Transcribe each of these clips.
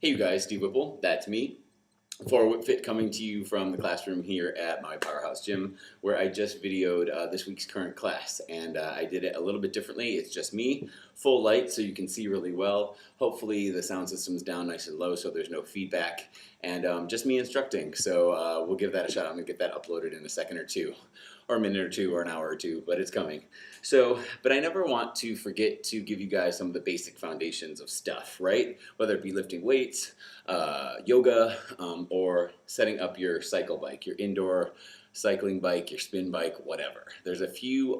Hey you guys, Steve Whipple, that's me. For WHIPFIT coming to you from the classroom here at my Powerhouse Gym, where I just videoed this week's current class, and I did it a little bit differently. It's just me, full light so you can see really well. Hopefully the sound system's down nice and low so there's no feedback, and just me instructing. So we'll give that a shot. I'm gonna get that uploaded in a second or two, or a minute or two, or an hour or two, but it's coming. So, but I never want to forget to give you guys some of the basic foundations of stuff, right? Whether it be lifting weights, yoga, or setting up your cycle bike, your indoor cycling bike, your spin bike, whatever. There's a few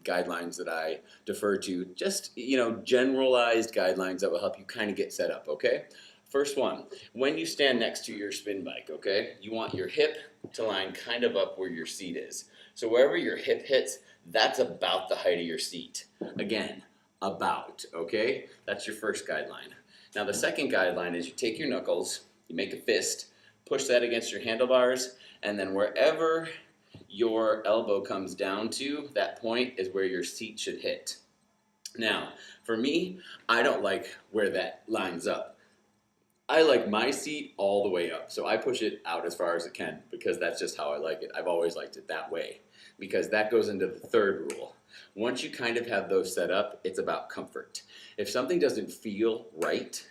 guidelines that I defer to, just, generalized guidelines that will help you kind of get set up, okay? First one, when you stand next to your spin bike, okay, you want your hip to line kind of up where your seat is. So wherever your hip hits, that's about the height of your seat. Again, about, okay? That's your first guideline. Now the second guideline is you take your knuckles, you make a fist, push that against your handlebars, and then wherever your elbow comes down to, that point is where your seat should hit. Now, for me, I don't like where that lines up. I like my seat all the way up, so I push it out as far as it can because that's just how I like it. I've always liked it that way because that goes into the third rule. Once you kind of have those set up, it's about comfort. If something doesn't feel right,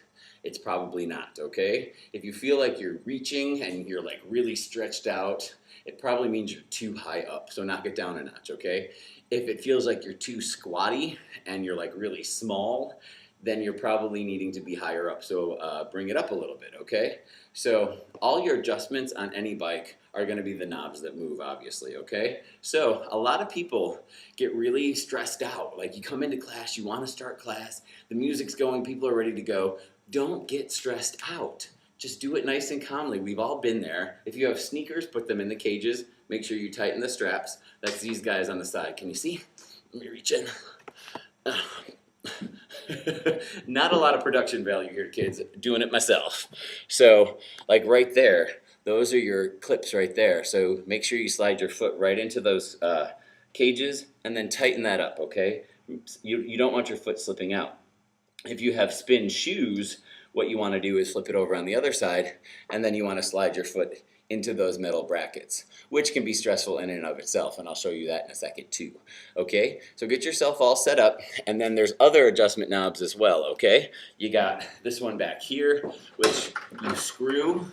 it's probably not, okay? If you feel like you're reaching and you're like really stretched out, it probably means you're too high up, so knock it down a notch, okay? If it feels like you're too squatty and you're like really small, then you're probably needing to be higher up, so bring it up a little bit, okay? So all your adjustments on any bike are gonna be the knobs that move, obviously, okay? So a lot of people get really stressed out. Like you come into class, you wanna start class, the music's going, people are ready to go. Don't get stressed out. Just do it nice and calmly. We've all been there. If you have sneakers, put them in the cages. Make sure you tighten the straps. That's these guys on the side. Can you see? Let me reach in. Not a lot of production value here, kids. Doing it myself. So, like right there, those are your clips right there. So make sure you slide your foot right into those cages and then tighten that up, okay? You don't want your foot slipping out. If you have spin shoes, what you want to do is flip it over on the other side, and then you want to slide your foot into those metal brackets, which can be stressful in and of itself, and I'll show you that in a second too. Okay, so get yourself all set up, and then there's other adjustment knobs as well, okay? You got this one back here, which you screw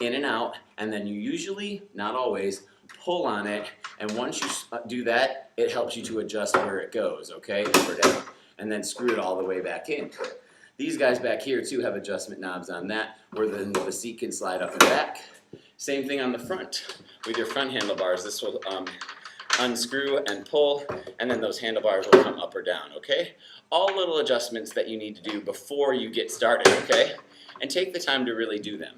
in and out, and then you usually, not always, pull on it, and once you do that, it helps you to adjust where it goes, okay, up or down, and then screw it all the way back in. These guys back here too have adjustment knobs on that, where the seat can slide up and back. Same thing on the front. With your front handlebars, this will unscrew and pull, and then those handlebars will come up or down, okay? All little adjustments that you need to do before you get started, okay? And take the time to really do them.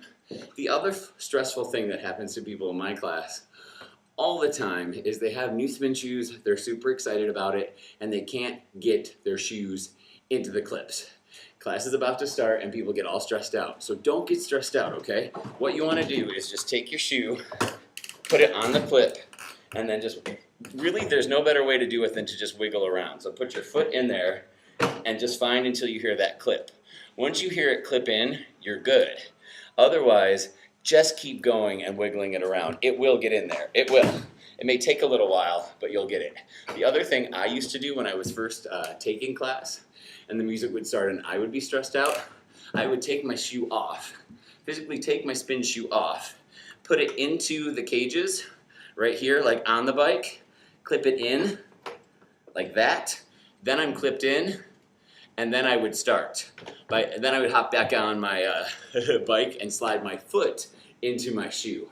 The other stressful thing that happens to people in my class all the time is they have new spin shoes, they're super excited about it, and they can't get their shoes into the clips. Class is about to start and people get all stressed out. So don't get stressed out, okay? What you want to do is just take your shoe, put it on the clip, and then just, really there's no better way to do it than to just wiggle around. So put your foot in there and just find until you hear that clip. Once you hear it clip in, you're good. Otherwise, just keep going and wiggling it around. It will get in there. It will. It may take a little while, but you'll get it. The other thing I used to do when I was first taking class, and the music would start and I would be stressed out, I would take my shoe off, physically take my spin shoe off, put it into the cages right here, like on the bike, clip it in like that, then I'm clipped in, and then I would start. Then I would hop back on my bike and slide my foot into my shoe.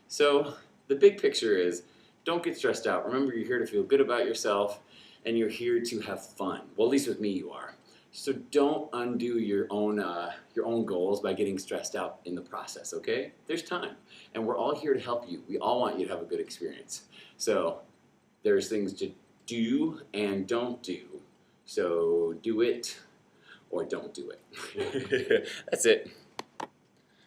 So the big picture is, don't get stressed out. Remember, you're here to feel good about yourself, and you're here to have fun. Well, at least with me you are. So don't undo your own goals by getting stressed out in the process, okay? There's time, and we're all here to help you. We all want you to have a good experience. So there's things to do and don't do. So do it or don't do it. That's it.